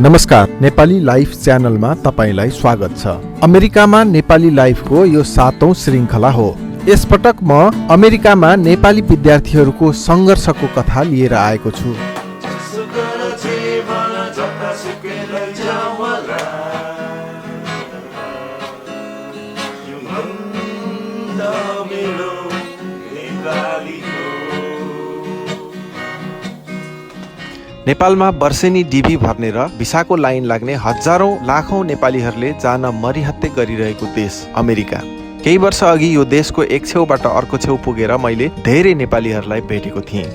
नमस्कार, नेपाली लाइफ च्यानलमा तपाईलाई स्वागत छ। अमेरिकामा नेपाली लाइफको यो 7औं श्रृङ्खला हो। यसपटक म अमेरिकामा नेपाली विद्यार्थीहरूको सङ्घर्षको कथा लिएर आएको छु। नेपालमा वर्षेनी डिभी भर्ने र भिसाको लाइन लाग्ने हजारौं लाखौं नेपालीहरूले जान मरिहत्ते गरिरहेको देश अमेरिका। केही वर्ष अघि यो देशको एक छेउबाट अर्को छेउ पुगेर मैले धेरै नेपालीहरूलाई भेटेको थिएँ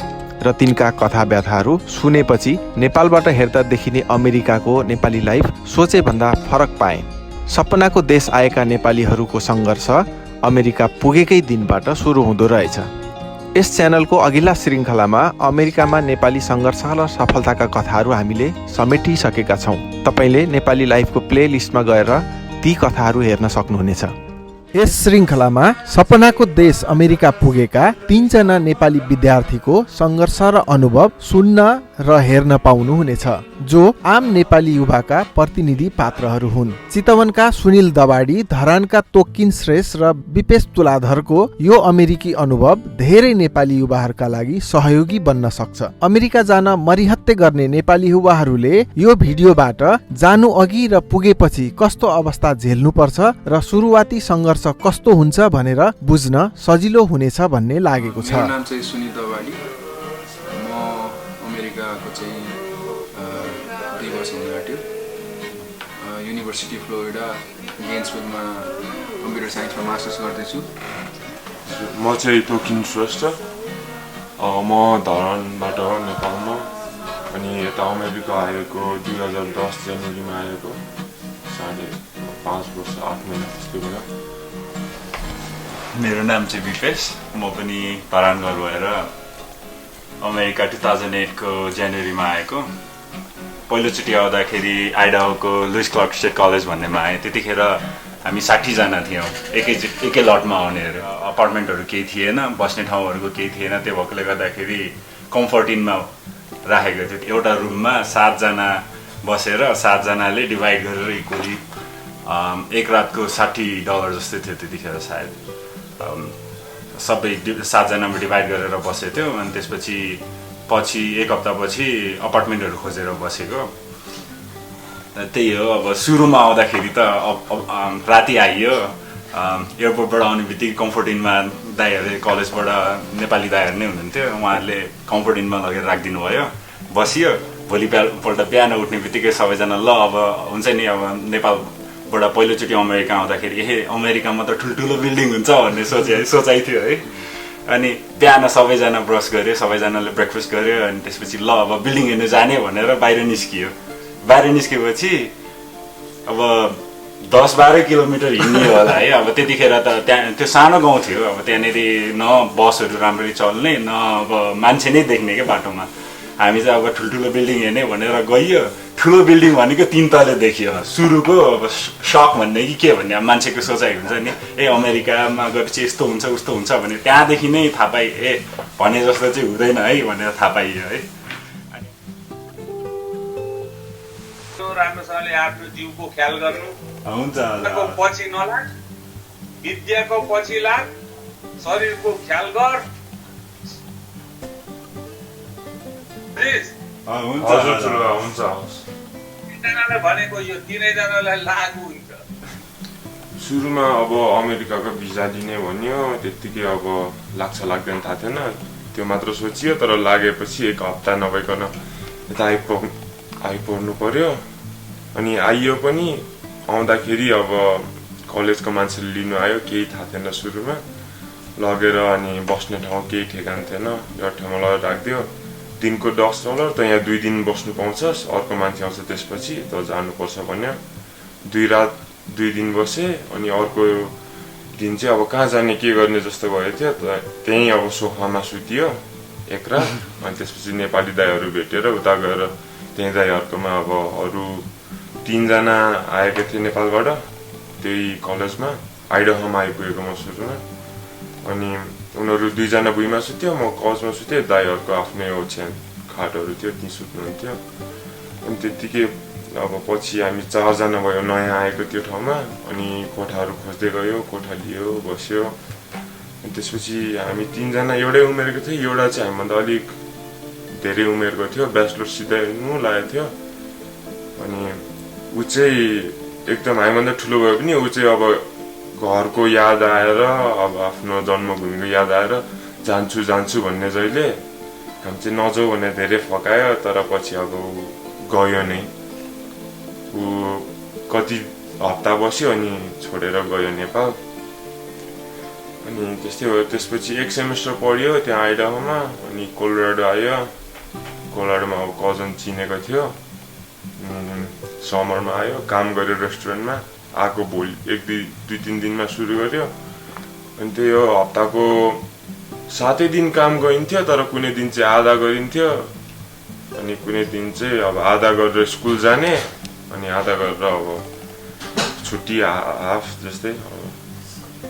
र तिनका कथा व्यथाहरू सुनेपछि नेपालबाट हेर्दा देखिने अमेरिकाको नेपाली लाइफ सोचे भन्दा फरक पाएँ। सपनाको देश आएका नेपालीहरूको सङ्घर्ष अमेरिका पुगेकै दिनबाट सुरु हुँदो रहेछ। यस च्यानलको अघिल्ला श्रृङ्खलामा अमेरिकामा नेपाली सङ्घर्ष र सफलताका कथाहरू हामीले समेटिसकेका छौँ। तपाईँले नेपाली लाइफको प्ले लिस्टमा गएर ती कथाहरू हेर्न सक्नुहुनेछ। यस श्रृङ्खलामा सपनाको देश अमेरिका पुगेका 3 जना नेपाली विद्यार्थीको सङ्घर्ष र अनुभव सुन्न र हेर्न पाउनुहुनेछ, जो आम नेपाली युवाका प्रतिनिधि पात्रहरू हुन्। चितवनका सुनिल दवाडी, धरानका तोक्किन श्रेष्ठ र विपेश तुलाधरको यो अमेरिकी अनुभव धेरै नेपाली युवाहरूका लागि सहयोगी बन्न सक्छ। अमेरिका जान मरिहत्ते गर्ने नेपाली युवाहरूले यो भिडियोबाट जानु अघि र पुगेपछि कस्तो अवस्था झेल्नुपर्छ र सुरुवाती सङ्घर्ष कस्तो हुन्छ भनेर बुझ्न सजिलो हुनेछ भन्ने लागेको छ। मेरो नाम चाहिँ सुनिल दवाडी। म अमेरिकाको चाहिँ 2 वर्ष हुन आँट्यो। युनिभर्सिटी फ्लोरिडा गेन्सविलमा कम्प्युटर साइन्समा मास्टर्स गर्दैछु। म चाहिँ तोक्किन श्रेष्ठ। म धरानबाट हो, नेपालमा। अनि यता अमेरिका आएको 2010 जनवरीमा आएको। 5.5 वर्ष 8 महिना त्यस्तो भयो। मेरो नाम चाहिँ विपेश। म पनि धरान घर भएर अमेरिका 2008 को जनवरीमा आएको। पहिलोचोटि आउँदाखेरि आइडाहोको लुइस क्लार्क स्टेट कलेज भन्नेमा आएँ। त्यतिखेर हामी 60 जना थियौँ एकै लटमा आउनेहरू। अपार्टमेन्टहरू केही थिएन, बस्ने ठाउँहरूको केही थिएन। त्यो भएकोले गर्दाखेरि कम्फर्ट इनमा राखेको थियो। एउटा रुममा 7 जना बसेर 7 जनाले डिभाइड गरेर इक्वली एक रातको $60 जस्तै थियो त्यतिखेर सायद। सबै 7 जनामा डिभाइड गरेर बसेको थियो। अनि त्यसपछि एक हप्तापछि अपार्टमेन्टहरू खोजेर बसेको। त्यही हो। अब सुरुमा आउँदाखेरि त राति आइयो। एयरपोर्टबाट आउने बित्तिकै कम्फर्ट इनमा दाइहरू कलेजबाट नेपाली दाइहरू नै हुनुहुन्थ्यो। उहाँहरूले कम्फर्ट इनमा लगेर राखिदिनु भयो। बसियो। भोलिपल्ट बिहान उठ्ने बित्तिकै सबैजना ल अब हुन्छ नि, अब नेपालबाट पहिलोचोटि अमेरिका आउँदाखेरि अमेरिकामा त ठुल्ठुलो बिल्डिङ हुन्छ भन्ने सोचाइ थियो है। अनि बिहान सबैजना ब्रस गऱ्यो, सबैजनाले ब्रेकफास्ट गऱ्यो। अनि त्यसपछि ल अब बिल्डिङ हेर्नु जाने भनेर बाहिर निस्कियो। बाहिर निस्केपछि अब 10-12 किलोमिटर हिँड्ने होला है। अब त्यतिखेर त त्यहाँ त्यो सानो गाउँ थियो। अब त्यहाँनिर न बसहरू राम्ररी चल्ने, न अब मान्छे नै देख्ने क्या बाटोमा। हामी चाहिँ अब ठुल्ठुलो बिल्डिङ हेर्ने भनेर गइयो। ठुलो बिल्डिङ भनेको 3 तले देखियो। सुरुको अब सक भन्ने कि के भन्ने, अब मान्छेको सोचाइ हुन्छ नि, अमेरिकामा गएपछि यस्तो हुन्छ उस्तो हुन्छ भने त्यहाँदेखि नै थाहा पाइ भने जस्तो चाहिँ हुँदैन है भनेर थाहा पाइयो है। राम्रोसँगले आफ्नो जिउको ख्याल गर्नु हुन्छ। पछि नलाग, विद्याको पछि लाग, शरीरको ख्याल गर। हुन्छ। तिनजनाले भनेको यो 3 जनालाई लागु हुन्छ। सुरुमा अब अमेरिकाको भिजा दिने भन्यो। त्यत्तिकै अब लाग्छ लाग्दैन थाहा थिएन। त्यो मात्र सोचियो। तर लागेपछि 1 हप्ता नभइकन यता आइपर्नु पर्यो। अनि आइयो पनि। आउँदाखेरि अब कलेजको मान्छेले लिनु आयो। केही थाहा थिएन सुरुमा। लगेर अनि बस्ने ठाउँ केही ठेगान थिएन। एउटा ठाउँमा लगेर राखिदियो। दिनको $10 त यहाँ 2 दिन बस्नु पाउँछस्। अर्को मान्छे आउँछ त्यसपछि त जानुपर्छ भन्यो। 2 रात 2 दिन बसेँ। अनि अर्को दिन चाहिँ अब कहाँ जाने के गर्ने जस्तो भयो थियो। त्यहीँ अब सोफामा सुतियो 1 रात। अनि त्यसपछि नेपाली दाइहरू भेटेर उता गएर त्यहीँ दाइहरूकोमा अब अरू 3 जना आएको थिए नेपालबाट। त्यही कलेजमा आइडाहोमा आइपुगेको म सुरुमा। अनि उनीहरू 2 जना भुइँमा सुत्यो, म कजमा सुतेँ। दाइहरूको आफ्नै ओछ्यान खाटहरू थियो, त्यहीँ सुत्नुहुन्थ्यो। अनि त्यत्तिकै अब पछि हामी 4 जना भयो नयाँ आएको त्यो ठाउँमा अनि कोठाहरू खोज्दै गयो कोठा लियो बस्यो अनि त्यसपछि हामी 3 जना एउटै उमेरको थियो एउटा चाहिँ हामीभन्दा अलिक धेरै उमेरको थियो ब्याचलर सिधाइनु लागेको थियो अनि ऊ चाहिँ एकदम हामीभन्दा ठुलो भए पनि ऊ चाहिँ अब घरको याद आएर अब आफ्नो जन्मभूमिको याद आएर जान्छु भन्ने जहिले हामी चाहिँ नजाऊ भनेर धेरै फकायो तर पछि अब गयो नै ऊ कति हप्ता बस्यो अनि छोडेर गयो नेपाल अनि त्यस्तै हो त्यसपछि 1 सेमेस्टर पढ्यो त्यहाँ आइडाहोमा अनि कोलोराडो आयो कोलोराडोमा अब कजन चिनेको थियो समरमा आयो काम गर्यो रेस्टुरेन्टमा आएको भोलि 1-2-3 दिनमा सुरु गर्यो अनि त्यही हो हप्ताको 7 दिन काम गरिन्थ्यो तर कुनै दिन चाहिँ आधा गरिन्थ्यो अनि कुनै दिन चाहिँ अब आधा गरेर स्कुल जाने अनि आधा गरेर अब छुट्टी हाफ जस्तै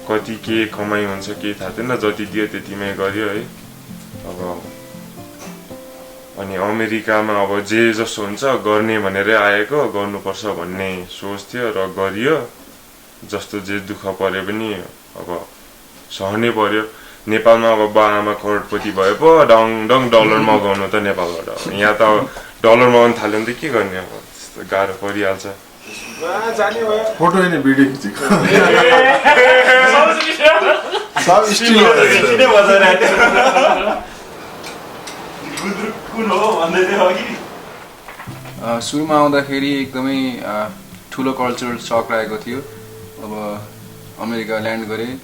कति के कमाइ हुन्छ केही थाहा थिएन जति दियो त्यतिमै गर्यो है अब अनि अमेरिकामा अब जे जसो हुन्छ गर्ने भनेरै आएको गर्नुपर्छ भन्ने सोच थियो र गरियो जस्तो जे दुःख परे पनि अब सहनै पर्यो नेपालमा अब बाआमा करोडपति भए पो डङ डलर मगाउनु त नेपालबाट यहाँ त डलर मगाउनु थाल्यो भने त के गर्ने अब त्यस्तो गाह्रो परिहाल्छ फोटो हैन भिडियो खिचेको सब स्टिल सुरुमा आउँदाखेरि एकदमै ठुलो कल्चरल सक रहेको थियो अब अमेरिका ल्यान्ड गरेँ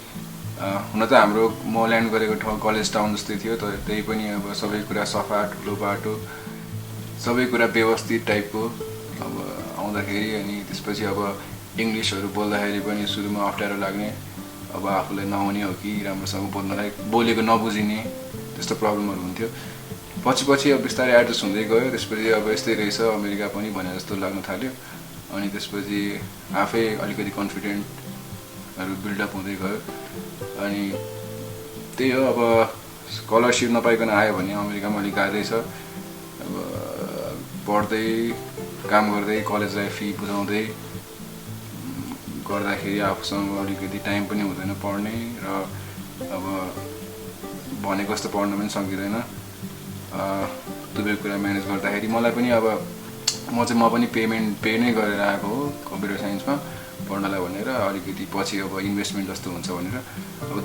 हुन त हाम्रो म ल्यान्ड गरेको ठाउँ कलेज टाउन जस्तै थियो तर त्यही पनि अब सबै कुरा सफा ठुलो बाटो सबै कुरा व्यवस्थित टाइपको अब आउँदाखेरि अनि त्यसपछि अब इङ्ग्लिसहरू बोल्दाखेरि पनि सुरुमा अप्ठ्यारो लाग्ने अब आफूलाई नहुने हो कि राम्रोसँग बोल्नलाई बोलेको नबुझिने त्यस्तो प्रब्लमहरू हुन्थ्यो पछि अब बिस्तारै एडजस्ट हुँदै गयो त्यसपछि अब यस्तै रहेछ अमेरिका पनि भने जस्तो लाग्न थाल्यो अनि त्यसपछि आफै अलिकति कन्फिडेन्टहरू बिल्डअप हुँदै गयो अनि त्यही हो अब स्कलरसिप नपाइकन आयो भने अमेरिकामा अलिक गाह्रै छ अब पढ्दै काम गर्दै कलेजलाई फी बुझाउँदै गर्दाखेरि आफूसँग अलिकति टाइम पनि हुँदैन पढ्ने र अब भनेको जस्तो पढ्न पनि सकिँदैन दुवै कुरा म्यानेज गर्दाखेरि मलाई पनि अब म पनि पे नै गरेर आएको हो कम्प्युटर साइन्समा पढ्नलाई भनेर अलिकति पछि अब इन्भेस्टमेन्ट जस्तो हुन्छ भनेर अब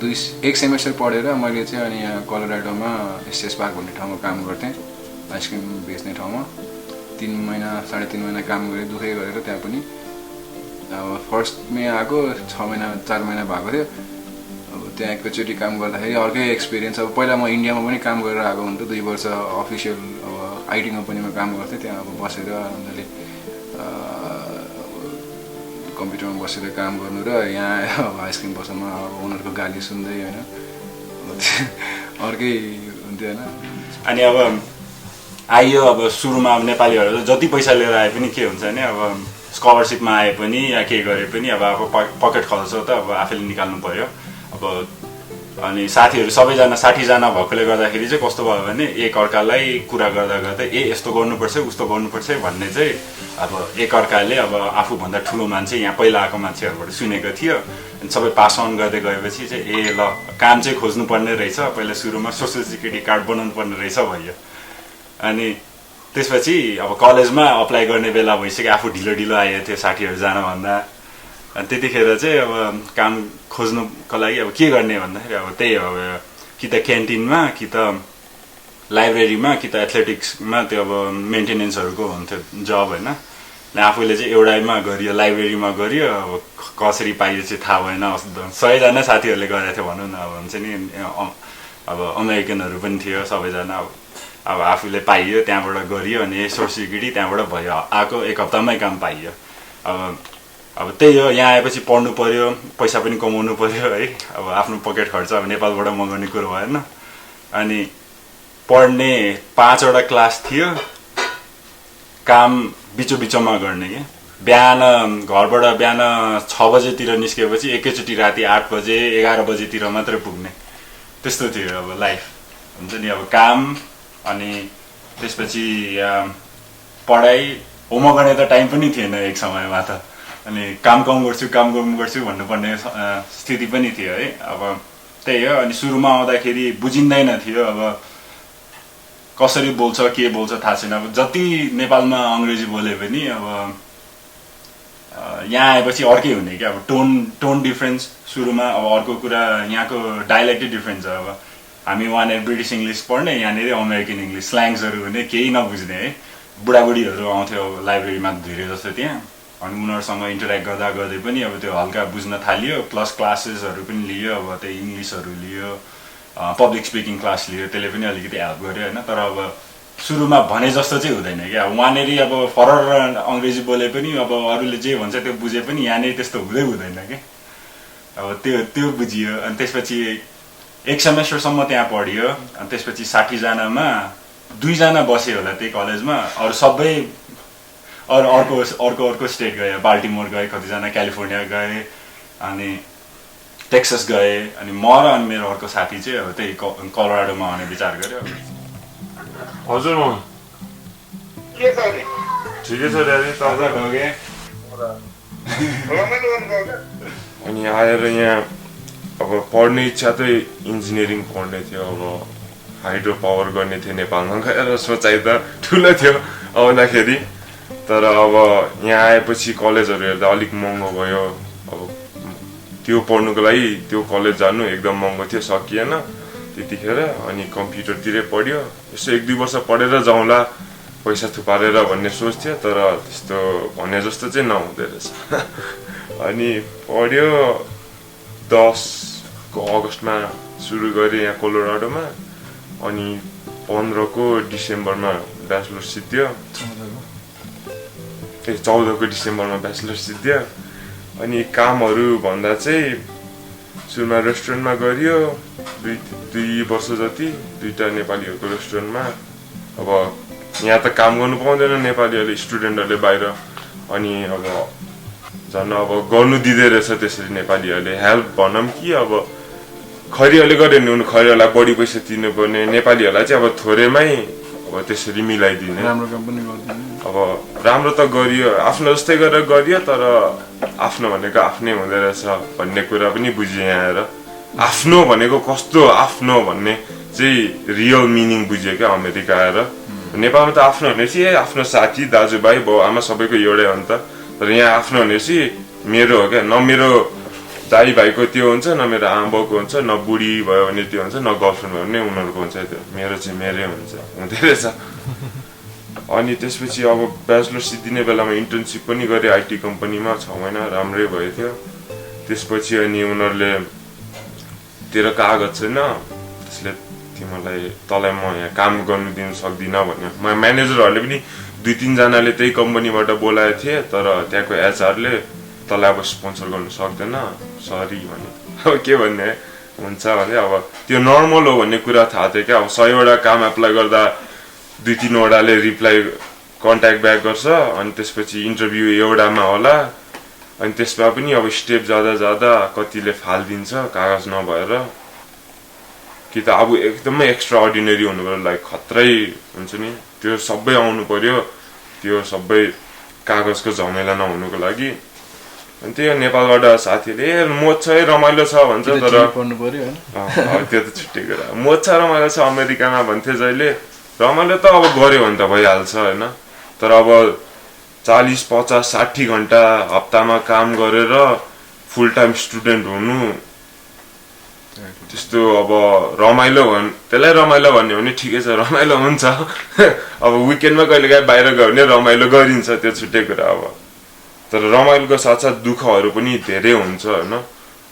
1 सेमेस्टर पढेर मैले चाहिँ अनि यहाँ कोलोराडोमा एसएस पार्क भन्ने ठाउँमा काम गर्थेँ आइसक्रिम बेच्ने ठाउँमा 3 महिना 3.5 महिना काम गरेँ दुःखै गरेर त्यहाँ पनि अब फर्स्टमै आएको 6 महिना 4 महिना भएको थियो अब त्यहाँ एकैचोटि काम गर्दाखेरि अर्कै एक्सपिरियन्स अब पहिला म इन्डियामा पनि काम गरेर आएको हुन्थ्यो 2 वर्ष अफिसियल अब आइटी कम्पनीमा काम गर्थेँ त्यहाँ अब बसेर उनीहरूले कम्प्युटरमा बसेर काम गर्नु र यहाँ अब आइसक्रिम पसलमा अब उनीहरूको गाली सुन्दै होइन अर्कै हुन्थ्यो होइन अनि अब आइयो अब सुरुमा अब नेपालीहरू जति पैसा लिएर आए पनि के हुन्छ भने अब स्कलरसिपमा आए पनि या के गरे पनि अब आफू पकेट खर्च त अब आफैले निकाल्नु पर्यो अब अनि साथीहरू सबैजना 60 जना भएकोले गर्दाखेरि चाहिँ कस्तो भयो भने एक अर्कालाई कुरा गर्दा गर्दै यस्तो गर्नुपर्छ उस्तो गर्नुपर्छ भन्ने चाहिँ अब एक अर्काले अब आफूभन्दा ठुलो मान्छे यहाँ पहिला आएको मान्छेहरूबाट सुनेको थियो अनि सबै पास अन गर्दै गएपछि चाहिँ ल काम चाहिँ खोज्नु पर्ने रहेछ पहिला सुरुमा सोसियल सिक्युरिटी कार्ड बनाउनु पर्ने रहेछ भयो अनि त्यसपछि अब कलेजमा अप्लाई गर्ने बेला भइसक्यो आफू ढिलो आएको थियो 60 जना भन्दा अनि त्यतिखेर चाहिँ अब काम खोज्नुको लागि अब के गर्ने भन्दाखेरि अब त्यही हो अब कि त क्यान्टिनमा कि त लाइब्रेरीमा कि त एथलेटिक्समा त्यो अब मेन्टेनेन्सहरूको हुन्थ्यो जब होइन आफूले चाहिँ एउटैमा गरियो लाइब्रेरीमा गरियो अब कसरी पाइयो चाहिँ थाहा भएन 100 जना साथीहरूले गरेको थियो भनौँ न अब हुन्छ नि अब अमेरिकनहरू पनि थियो सबैजना अब आफूले पाइयो त्यहाँबाट गरियो अनि सोसियल सिक्युरिटी त्यहाँबाट भयो आएको 1 हप्तामै काम पाइयो अब त्यही हो यहाँ आएपछि पढ्नु पर्यो पैसा पनि कमाउनु पर्यो है अब आफ्नो पकेट खर्च अब नेपालबाट मगाउने कुरो भएन अनि पढ्ने 5वटा क्लास थियो काम बिचोमा गर्ने के बिहान घरबाट बिहान 6 बजेतिर निस्केपछि एकैचोटि राति 8 बजे 11 बजेतिर मात्रै पुग्ने त्यस्तो थियो अब लाइफ हुन्छ नि अब काम अनि त्यसपछि पढाइ होमवर्क गर्ने त टाइम पनि थिएन एक समयमा त, अनि काम गर्छु भन्नुपर्ने स्थिति पनि थियो है। अब त्यही हो, अनि सुरुमा आउँदाखेरि बुझिँदैन थियो अब कसरी बोल्छ के बोल्छ थाहा छैन। अब जति नेपालमा अङ्ग्रेजी बोले पनि अब यहाँ आएपछि अर्कै हुने क्या, अब टोन डिफ्रेन्स सुरुमा। अब अर्को कुरा यहाँको डाइलेक्टै डिफ्रेन्स छ। अब हामी वहाँनिर ब्रिटिस इङ्ग्लिस पढ्ने, यहाँनिर अमेरिकन इङ्ग्लिस, स्ल्याङ्सहरू हुने, केही नबुझ्ने है। बुढाबुढीहरू आउँथ्यो लाइब्रेरीमा धेरै जस्तो त्यहाँ, अनि उनीहरूसँग इन्टरेक्ट गर्दा गर्दै पनि अब त्यो हल्का बुझ्न थालियो। प्लस क्लासेसहरू पनि लियो, अब त्यही इङ्ग्लिसहरू लियो, पब्लिक स्पिकिङ क्लास लियो, त्यसले पनि अलिकति हेल्प गर्यो होइन। तर अब सुरुमा भने जस्तो चाहिँ हुँदैन क्या। अब वहाँनिर अब फरर अङ्ग्रेजी बोले पनि अब अरूले जे भन्छ त्यो बुझे पनि यहाँनिर त्यस्तो हुँदैन क्या। अब त्यो बुझियो। अनि त्यसपछि 1 सेमेस्टरसम्म त्यहाँ पढियो। अनि त्यसपछि 60 जनामा 2 जना बस्यो होला त्यही कलेजमा, अरू सबै अर्को स्टेट गए, बाल्टिमोर गए, कतिजना क्यालिफोर्निया गए, अनि टेक्सस गए। अनि म र अनि मेरो अर्को साथी चाहिँ अब त्यही कोलोराडोमा आउने विचार गर्यो। हजुर म ठिकै छ ड्याडी, तपाईँ अनि आएर यहाँ अब पढ्ने इच्छा चाहिँ इन्जिनियरिङ पढ्ने थियो। अब हाइड्रो पावर गर्ने थियो नेपालमा गएर, सोचाइ त ठुलो थियो आउँदाखेरि। तर अब यहाँ आएपछि कलेजहरू हेर्दा अलिक महँगो भयो। अब त्यो पढ्नुको लागि त्यो कलेज जानु एकदम महँगो थियो, सकिएन त्यतिखेर। अनि कम्प्युटरतिरै पढ्यो, यसो 1-2 वर्ष पढेर जाउँला पैसा थुपारेर भन्ने सोच थियो। तर त्यस्तो भने जस्तो चाहिँ नहुँदो रहेछ। अनि पढ्यो, 10 को अगस्तमा सुरु गरेँ यहाँ कोलोराडोमा, अनि 15 को डिसेम्बरमा ब्याचलर सिद्धियो। 14 को डिसेम्बरमा ब्याचलर सिद्धियो। अनि कामहरू भन्दा चाहिँ सुरुमा रेस्टुरेन्टमा गरियो 2 वर्ष जति, 2टा नेपालीहरूको रेस्टुरेन्टमा। अब यहाँ त काम गर्नु पाउँदैन नेपालीहरूले, स्टुडेन्टहरूले बाहिर। अनि अब झन् अब गर्नु दिँदै रहेछ त्यसरी नेपालीहरूले। हेल्प भनौँ कि अब खैरीहरूले गऱ्यो भने उनी खैरीहरूलाई बढी पैसा तिर्नुपर्ने, नेपालीहरूलाई चाहिँ अब थोरैमै अब त्यसरी मिलाइदिने। राम्रो काम पनि गर्दैन। अब राम्रो त गरियो, आफ्नो जस्तै गरेर गरियो, तर आफ्नो भनेको आफ्नै हुँदो रहेछ भन्ने कुरा पनि बुझेँ यहाँ आएर। आफ्नो भनेको कस्तो आफ्नो भन्ने चाहिँ रियल मिनिङ बुझ्यो क्या अमेरिका आएर। नेपालमा त आफ्नो भनेपछि आफ्नो साथी, दाजुभाइ, बाउ आमा सबैको एउटै हो नि त। तर यहाँ आफ्नो भनेपछि मेरो हो क्या, न मेरो दाइ भाइको त्यो हुन्छ, न मेरो आमा बाउको हुन्छ, न बुढी भयो भने त्यो हुन्छ, न गर्लफ्रेन्ड भयो भने उनीहरूको हुन्छ। त्यो मेरो चाहिँ मेरै हुन्छ, हुँदै रहेछ। अनि त्यसपछि अब ब्याचलर सिद्धिने बेलामा इन्टर्नसिप पनि गरेँ आइटी कम्पनीमा, 6 महिना, राम्रै भयो थियो। त्यसपछि अनि उनीहरूले तेरो कागज छैन, त्यसले तिमीलाई तँलाई म यहाँ काम गर्नु दिन सक्दिनँ भन्यो। म्यानेजरहरूले पनि 2-3 जनाले त्यही कम्पनीबाट बोलाएको थिए, तर त्यहाँको एचआरले तँलाई अब स्पोन्सर गर्नु सक्दैन, सरी भने। अब के भन्ने, हुन्छ भने अब त्यो नर्मल हो भन्ने कुरा थाहा थियो क्या। अब 100वटा काम एप्लाई गर्दा 2-3 वटाले रिप्लाई कन्ट्याक्ट ब्याक गर्छ, अनि त्यसपछि इन्टरभ्यू एउटामा होला। अनि त्यसमा पनि अब स्टेप जाँदा कतिले फालिदिन्छ कागज नभएर, कि त अब एकदमै एक्स्ट्रा अर्डिनरी हुनु पर्यो, लाइक खत्रै हुन्छ नि, त्यो सबै आउनु पर्यो, त्यो सबै कागजको झमेला नहुनुको लागि। अनि त्यो नेपालबाट साथीहरूले मोज छ है, रमाइलो छ भन्छ, तर पढ्नु पर्यो हैन। त्यो त छुट्टै कुरा। मोज छ, रमाइलो छ अमेरिकामा भन्थे जहिले। रमाइलो त अब गऱ्यो भने त भइहाल्छ होइन। तर अब 40, 50, 60 घन्टा हप्तामा काम गरेर फुल टाइम स्टुडेन्ट हुनु, त्यस्तो अब रमाइलो त्यसलाई रमाइलो भन्यो भने ठिकै छ, रमाइलो हुन्छ। अब विकेन्डमा कहिलेकाहीँ बाहिर गयो भने रमाइलो गरिन्छ, त्यो छुट्टै कुरा। अब तर रमाइलोको साथसाथ दुःखहरू पनि धेरै हुन्छ होइन।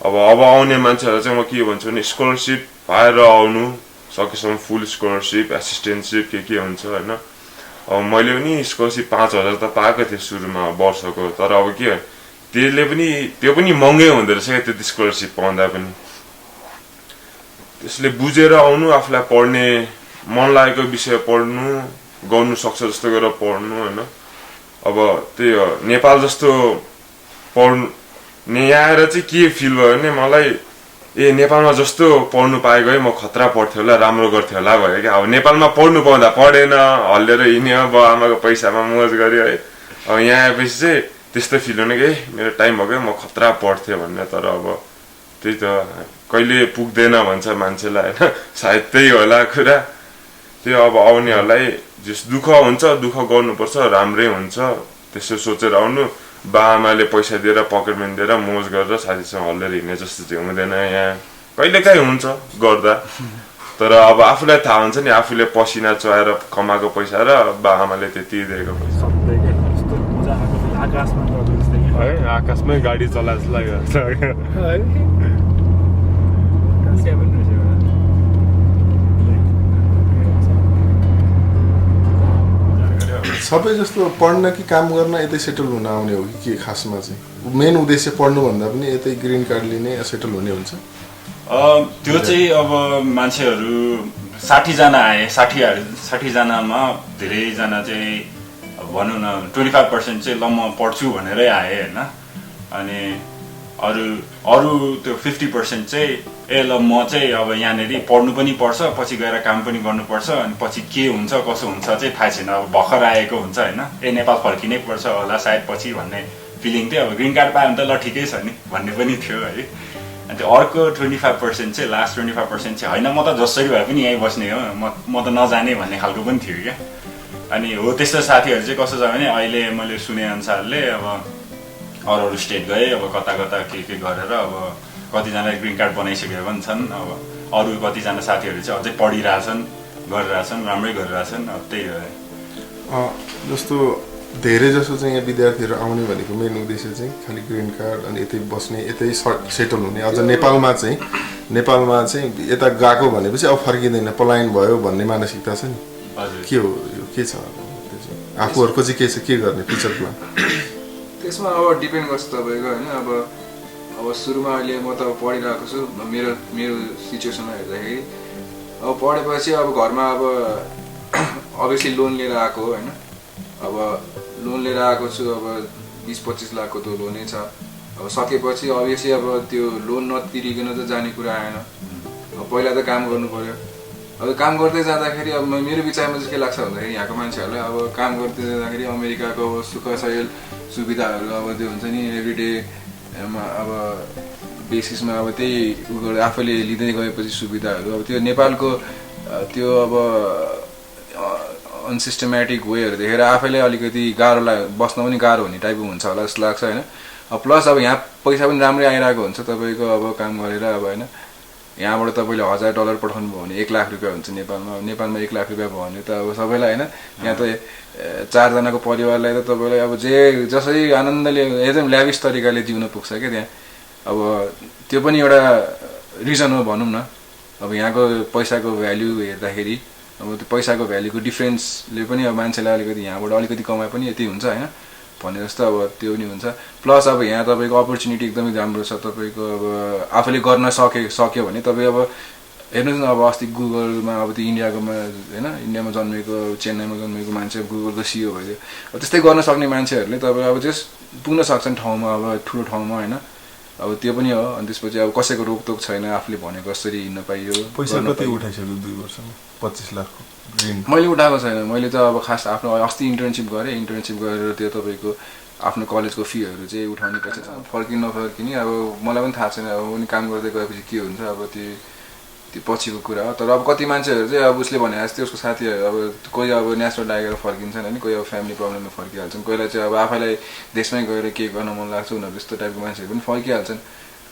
अब आउने मान्छेहरूलाई चाहिँ म के भन्छु भने स्कलरसिप पाएर आउनु, सकेसम्म फुल स्कलरसिप, एसिस्टेन्टसिप के हुन्छ होइन। अब मैले पनि स्कलरसिप 5,000 त पाएको थिएँ सुरुमा वर्षको, तर अब के त्यो पनि महँगै हुँदो रहेछ क्या त्यति स्कलरसिप पाउँदा पनि। त्यसले बुझेर आउनु, आफूलाई पढ्ने मन लागेको विषय पढ्नु, गर्नु सक्छ जस्तो गरेर पढ्नु होइन। अब त्यही हो, नेपाल जस्तो पढ्ने यहाँ आएर चाहिँ के फिल भयो भने मलाई नेपालमा जस्तो पढ्नु पाएको है म खतरा पढ्थेँ होला, राम्रो गर्थेँ होला भयो क्या। अब नेपालमा पढ्नु पाउँदा पढेन, हल्लेर हिँड्यो, बाउ आमाको पैसामा मोज गर्यो है। अब यहाँ आएपछि चाहिँ त्यस्तो फिल हुने कि मेरो टाइम भयो म खतरा पढ्थेँ भन्ने तर अब त्यही त कहिले पुग्दैन भन्छ मान्छेलाई होइन सायद त्यही होला कुरा त्यो अब आउनेहरूलाई जस दुःख हुन्छ दुःख गर्नुपर्छ राम्रै हुन्छ त्यसो सोचेर आउनु बाआमाले पैसा दिएर पकेट मनी दिएर मोज गरेर साथीसँग हल्लेर हिँड्ने जस्तो चाहिँ हुँदैन यहाँ कहिलेकाहीँ हुन्छ गर्दा तर अब आफूलाई थाहा हुन्छ नि आफूले पसिना चुहाएर कमाएको पैसा र बाआमाले त्यति दिएको पैसा है आकाशमै गाडी चला जस्तो लागिरहेको सबै जस्तो पढ्न कि काम गर्न यतै सेटल हुन आउने हो कि के खासमा चाहिँ मेन उद्देश्य पढ्नुभन्दा पनि यतै ग्रिन कार्ड लिने सेटल हुने हुन्छ त्यो चाहिँ अब मान्छेहरू 60 जना आए 60 जनामा धेरैजना चाहिँ भनौँ न 25% चाहिँ ल म पढ्छु भनेरै आए होइन अनि अरू त्यो 50% चाहिँ ल म चाहिँ अब यहाँनिर पढ्नु पनि पर्छ पछि गएर काम पनि गर्नुपर्छ अनि पछि के हुन्छ कसो हुन्छ चाहिँ थाहा छैन अब भर्खर आएको हुन्छ होइन नेपाल फर्किनै पर्छ होला सायद पछि भन्ने फिलिङ थियो अब ग्रिन कार्ड पायो भने त ल ठिकै छ नि भन्ने पनि थियो है अनि त्यो अर्को 25% चाहिँ लास्ट 25% चाहिँ होइन म त जसरी भए पनि यहीँ बस्ने हो म त नजाने भन्ने खालको पनि थियो क्या अनि हो त्यस्तो साथीहरू चाहिँ कस्तो छ भने अहिले मैले सुने अनुसारले अब अरू स्टेट गए अब कता के गरेर अब कतिजना ग्रिन कार्ड बनाइसकेका पनि छन् अब अरू कतिजना साथीहरू चाहिँ अझै पढिरहेछन् गरिरहेछन् राम्रै गरिरहेछन् अब त्यही हो जस्तो धेरै जसो चाहिँ यहाँ विद्यार्थीहरू आउने भनेको मेन उद्देश्य चाहिँ खालि ग्रिन कार्ड अनि यतै बस्ने यतै सेटल हुने अझ नेपालमा चाहिँ यता गएको भनेपछि अब फर्किँदैन पलायन भयो भन्ने मानसिकता छ नि के हो यो के छ आफूहरूको चाहिँ के छ के गर्ने फ्युचर प्लान त्यसमा अब डिपेन्ड गर्छ तपाईँको होइन अब सुरुमा अहिले म त पढिरहेको छु मेरो सिचुएसनमा हेर्दाखेरि अब पढेपछि अब घरमा अब अभियसली लोन लिएर आएको होइन अब लोन लिएर आएको छु अब 20-25 लाखको त लोनै छ अब सकेपछि अभियसली अब त्यो लोन नतिरिकन त जाने कुरा आएन अब पहिला त काम गर्नु पर्यो अब काम गर्दै जाँदाखेरि अब मेरो विचारमा चाहिँ के लाग्छ भन्दाखेरि यहाँको मान्छेहरूलाई अब काम गर्दै जाँदाखेरि अमेरिकाको अब सुख सयल सुविधाहरू अब त्यो हुन्छ नि एभ्रिडे अब बेसिसमा अब त्यही आफैले लिँदै गएपछि सुविधाहरू अब त्यो नेपालको त्यो अब अनसिस्टमेटिक वेहरू देखेर आफैले अलिकति गाह्रो बस्न पनि गाह्रो हुने टाइपको हुन्छ होला जस्तो लाग्छ होइन प्लस अब यहाँ पैसा पनि राम्रै आइरहेको हुन्छ तपाईँको अब काम गरेर अब होइन यहाँबाट तपाईँले $1000 पठाउनु भयो भने 1 लाख रुपियाँ हुन्छ नेपालमा 1 लाख रुपियाँ भयो भने त अब सबैलाई होइन यहाँ त 4 जनाको परिवारलाई त तपाईँलाई अब जसरी आनन्दले एकदम ल्याविस तरिकाले जिउन पुग्छ क्या त्यहाँ अब त्यो पनि एउटा रिजन हो भनौँ न अब यहाँको पैसाको भ्याल्यु हेर्दाखेरि अब त्यो पैसाको भ्याल्युको डिफ्रेन्सले पनि अब मान्छेलाई अलिकति यहाँबाट अलिकति कमाए पनि यति हुन्छ होइन भने जस्तो अब त्यो पनि हुन्छ प्लस अब यहाँ तपाईँको अपर्च्युनिटी एकदमै राम्रो छ तपाईँको अब आफूले गर्न सक्यो भने तपाईँ अब हेर्नुहोस् न अब अस्ति गुगलमा अब त्यो इन्डियाकोमा होइन इन्डियामा जन्मेको चेन्नईमा जन्मेको मान्छे गुगलको सिइओ भइदियो अब त्यस्तै गर्न सक्ने मान्छेहरूले तपाईँ अब जस पुग्न सक्छन् ठाउँमा अब ठुलो ठाउँमा होइन अब त्यो पनि हो अनि त्यसपछि अब कसैको रोकटोक छैन आफूले भनेको कसरी हिँड्न पाइयो पैसा कति उठाइसक्यो 2 वर्षमा 25 लाखको मैले उठाएको छैन मैले त अब खास आफ्नो अस्ति इन्टर्नसिप गरेर त्यो तपाईँको आफ्नो कलेजको फीहरू चाहिँ उठाउने पैसा नफर्किने अब मलाई पनि थाहा छैन अब उनी काम गर्दै गएपछि के हुन्छ अब त्यो पछिको कुरा हो तर अब कति मान्छेहरू चाहिँ अब उसले भने जस्तै उसको साथीहरू अब कोही अब नेसनल लागेर फर्किन्छन् होइन कोही अब फ्यामिली प्रब्लममा फर्किहाल्छन् कोहीलाई चाहिँ अब आफैलाई देशमै गएर के गर्न मन लाग्छ उनीहरू त्यस्तो टाइपको मान्छेहरू पनि फर्किहाल्छन्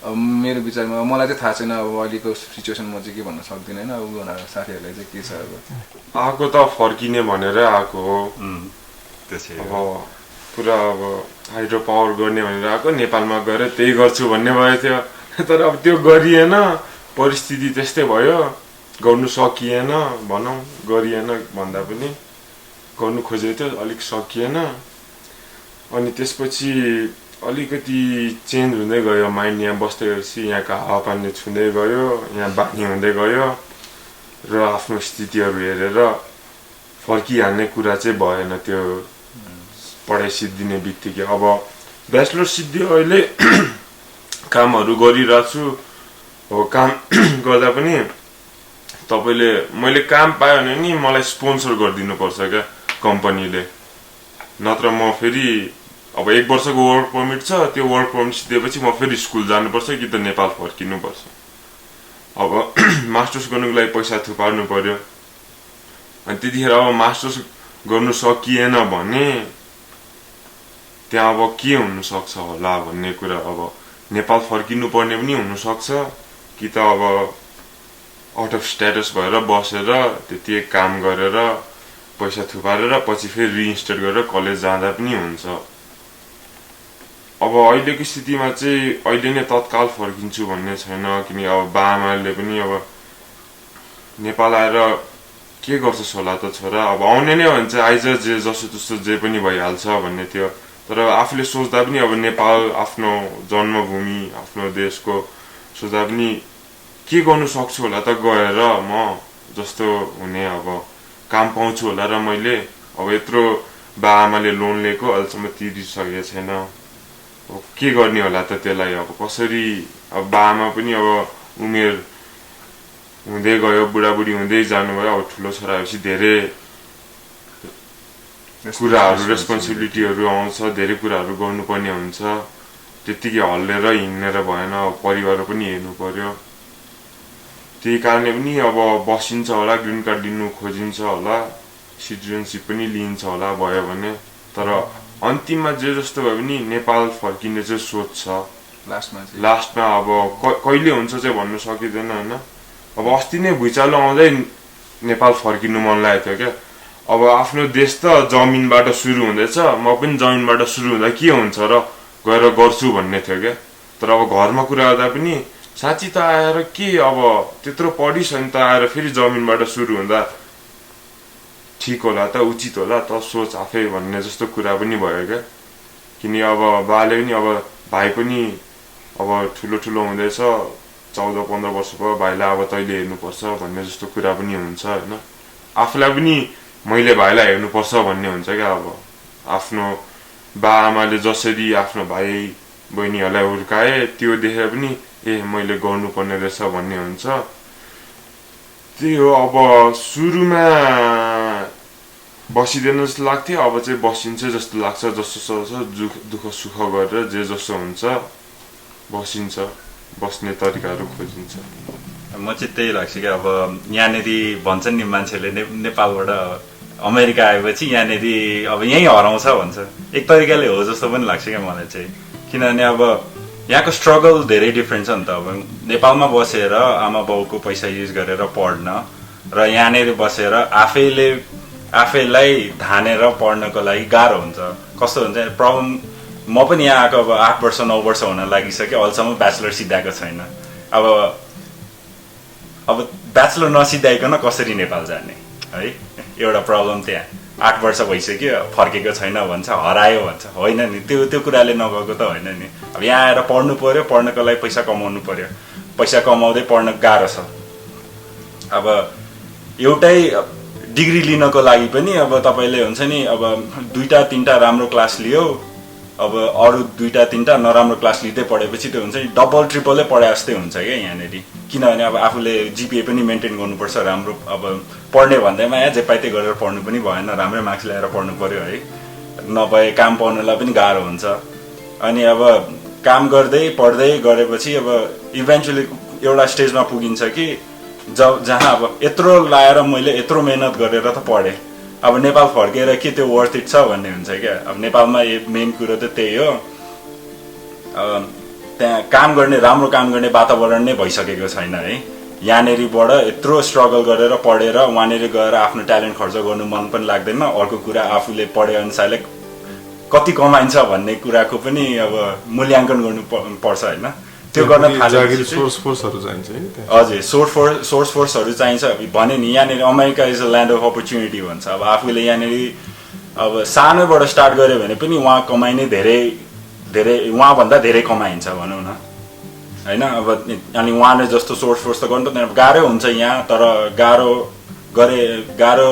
अब मेरो विचारमा अब मलाई चाहिँ थाहा छैन अब अहिलेको सिचुएसन म चाहिँ के भन्न सक्दिनँ होइन अब उनीहरू साथीहरूलाई चाहिँ के छ अब आएको त फर्किने भनेर आएको हो अब पुरा अब हाइड्रो पावर गर्ने भनेर आएको नेपालमा गएर त्यही गर्छु भन्ने भएको थियो तर अब त्यो गरिएन परिस्थिति त्यस्तै भयो गर्नु सकिएन भनौँ गरिएन भन्दा पनि गर्नु खोजेको थियो अलिक सकिएन अनि त्यसपछि अलिकति चेन्ज हुँदै गयो माइन्ड यहाँ बस्दै गएपछि यहाँको हावापानी छुँदै गयो यहाँ बानी हुँदै गयो र आफ्नो स्थितिहरू हेरेर फर्किहाल्ने कुरा चाहिँ भएन त्यो पढाइ सिद्धिने बित्तिकै अब ब्याचलर सिद्धियो अहिले कामहरू गरिरहेको छु हो काम गर्दा पनि मैले काम पाएँ भने नि मलाई स्पोन्सर गरिदिनु पर्छ क्या कम्पनीले नत्र म फेरि अब 1 वर्षको वर्क पर्मिट छ, त्यो वर्क पर्मिट दिएपछि म फेरि स्कुल जानुपर्छ कि त नेपाल फर्किनुपर्छ। अब मास्टर्स गर्नुको लागि पैसा थुपार्नु पर्यो। अनि त्यतिखेर अब मास्टर्स गर्नु सकिएन भने त्यहाँ अब के हुन सक्छ होला भन्ने कुरा, अब नेपाल फर्किनु पर्ने पनि हुन सक्छ कि त अब आउट अफ स्ट्याटस भएर बसेर त्यति काम गरेर पैसा थुपारेर पछि फेरि रिइन्स्टेट गरेर कलेज जाँदा पनि हुन्छ। अब अहिलेको स्थितिमा चाहिँ अहिले नै तत्काल फर्किन्छु भन्ने छैन, किनकि अब बाआमाले पनि अब नेपाल आएर के गर्छस् होला त छोरा, अब आउने नै हो भने चाहिँ आइज, जे जसो जस्तो जे पनि भइहाल्छ भन्ने थियो। तर आफूले सोच्दा पनि अब नेपाल आफ्नो जन्मभूमि, आफ्नो देशको सोच्दा पनि के गर्नु सक्छु होला त गएर म जस्तो हुने, अब काम पाउँछु होला र मैले अब यत्रो बाआमाले लोन लिएको अहिलेसम्म तिरिसकेको छैन, अब के गर्ने होला त त्यसलाई। अब कसरी, अब बाआमा पनि अब उमेर हुँदै गयो, बुढाबुढी हुँदै जानुभयो, अब ठुलो छोरा भएपछि धेरै कुराहरू रेस्पोन्सिबिलिटीहरू आउँछ, धेरै कुराहरू गर्नुपर्ने हुन्छ। त्यतिकै हल्लेर हिँडेर भएन, परिवार पनि हेर्नु पर्यो। त्यही कारणले पनि अब बसिन्छ होला, ग्रिन कार्ड लिनु खोजिन्छ होला, सिटिजनसिप पनि लिइन्छ होला भयो भने। तर अन्तिममा जे जस्तो भयो भने नेपाल फर्किने चाहिँ सोच छ लास्टमा। अब कहिले हुन्छ चाहिँ भन्नु सकिँदैन होइन। अब अस्ति नै भुइँचालो आउँदै नेपाल फर्किनु मन लागेको थियो क्या। अब आफ्नो देश त जमिनबाट सुरु हुँदैछ, म पनि जमिनबाट सुरु हुँदा के हुन्छ र गएर गर्छु भन्ने थियो क्या। तर अब घरमा कुरा गर्दा पनि साँच्ची त आएर के, अब त्यत्रो पढिस् अनि त आएर फेरि जमिनबाट सुरु हुँदा ठिक होला त, उचित होला त, सोच आफै भन्ने जस्तो कुरा पनि भयो क्या। किनकि अब बाले पनि, अब भाइ पनि अब ठुलो ठुलो हुँदैछ, 14-15 वर्ष भयो, भाइलाई अब तैँले हेर्नुपर्छ भन्ने जस्तो कुरा पनि हुन्छ होइन। आफूलाई पनि मैले भाइलाई हेर्नुपर्छ भन्ने हुन्छ क्या। अब आफ्नो बाआमाले जसरी आफ्नो भाइ बहिनीहरूलाई हुर्काए त्यो देखेर पनि मैले गर्नुपर्ने रहेछ भन्ने हुन्छ। त्यही हो, अब सुरुमा बसिँदैन जस्तो लाग्थ्यो, अब चाहिँ बसिन्छ जस्तो लाग्छ। जस्तो दुःख सुख गरेर जे जसो हुन्छ बसिन्छ, बस्ने तरिकाहरू खोजिन्छ। म चाहिँ त्यही लाग्छ कि अब यहाँनिर भन्छन् नि मान्छेले नेपालबाट अमेरिका आएपछि यहाँनिर अब यहीँ हराउँछ भन्छ, एक तरिकाले हो जस्तो पनि लाग्छ क्या मलाई चाहिँ। किनभने अब यहाँको स्ट्रगल धेरै डिफ्रेन्ट छ नि त। अब नेपालमा बसेर आमा बाउको पैसा युज गरेर पढ्न र यहाँनिर बसेर आफैलाई धानेर पढ्नको लागि गाह्रो हुन्छ। कस्तो हुन्छ प्रब्लम, म पनि यहाँ आएको अब 8 वर्ष 9 वर्ष हुन लागिसक्यो, अहिलेसम्म ब्याचलर सिद्धाएको छैन। अब ब्याचलर नसिद्धाइकन कसरी नेपाल जाने है, एउटा प्रब्लम। त्यहाँ 8 वर्ष भइसक्यो फर्केको छैन भन्छ, हरायो भन्छ, होइन नि, त्यो कुराले नगएको त होइन नि। अब यहाँ आएर पढ्नु पर्यो, पढ्नको लागि पैसा कमाउनु पर्यो, पैसा कमाउँदै पढ्न गाह्रो छ। अब एउटै डिग्री लिनको लागि पनि अब तपाईँले हुन्छ नि, अब 2-3टा राम्रो क्लास लियो, अब अरू 2-3टा नराम्रो क्लास लिँदै पढेपछि त्यो हुन्छ नि डबल ट्रिपलै पढे जस्तै हुन्छ क्या यहाँनिर। किनभने अब आफूले जिपिए पनि मेन्टेन गर्नुपर्छ राम्रो। अब पढ्ने भन्दैमा यहाँ जे पाइ त्यही गरेर पढ्नु पनि भएन, राम्रै मार्क्स ल्याएर पढ्नु पर्यो है, नभए काम पाउनुलाई पनि गाह्रो हुन्छ। अनि अब काम गर्दै पढ्दै गरेपछि अब इभेन्चुली एउटा स्टेजमा पुगिन्छ कि जहाँ अब यत्रो लाएर मैले यत्रो मेहनत गरेर त पढेँ, अब नेपाल फर्केर के त्यो वर्थ इट छ भन्ने हुन्छ क्या। अब नेपालमा मेन कुरो त त्यही हो, त्यहाँ काम गर्ने, राम्रो काम गर्ने वातावरण नै भइसकेको छैन है। यहाँनिरबाट यत्रो स्ट्रगल गरेर पढेर वहाँनिर गएर आफ्नो ट्यालेन्ट खर्च गर्नु मन पनि लाग्दैन। अर्को कुरा, आफूले पढे अनुसारले कति कमाइन्छ भन्ने कुराको पनि अब मूल्याङ्कन गर्नु पर्छ होइन। त्यो गर्न थालेपछि सोर्स फोर्सहरू चाहिन्छ है। हजुर, सोर्स फोर्सहरू चाहिन्छ। भने नि यहाँनिर America is a land of opportunity भन्छ। अब आफूले यहाँनिर अब सानोबाट स्टार्ट गऱ्यो भने पनि वहाँ कमाइ नै धेरै वहाँभन्दा धेरै कमाइन्छ भनौँ न होइन। अब अनि वहाँले जस्तो सोर्स फोर्स त गर्नु त गाह्रो हुन्छ यहाँ, तर गाह्रो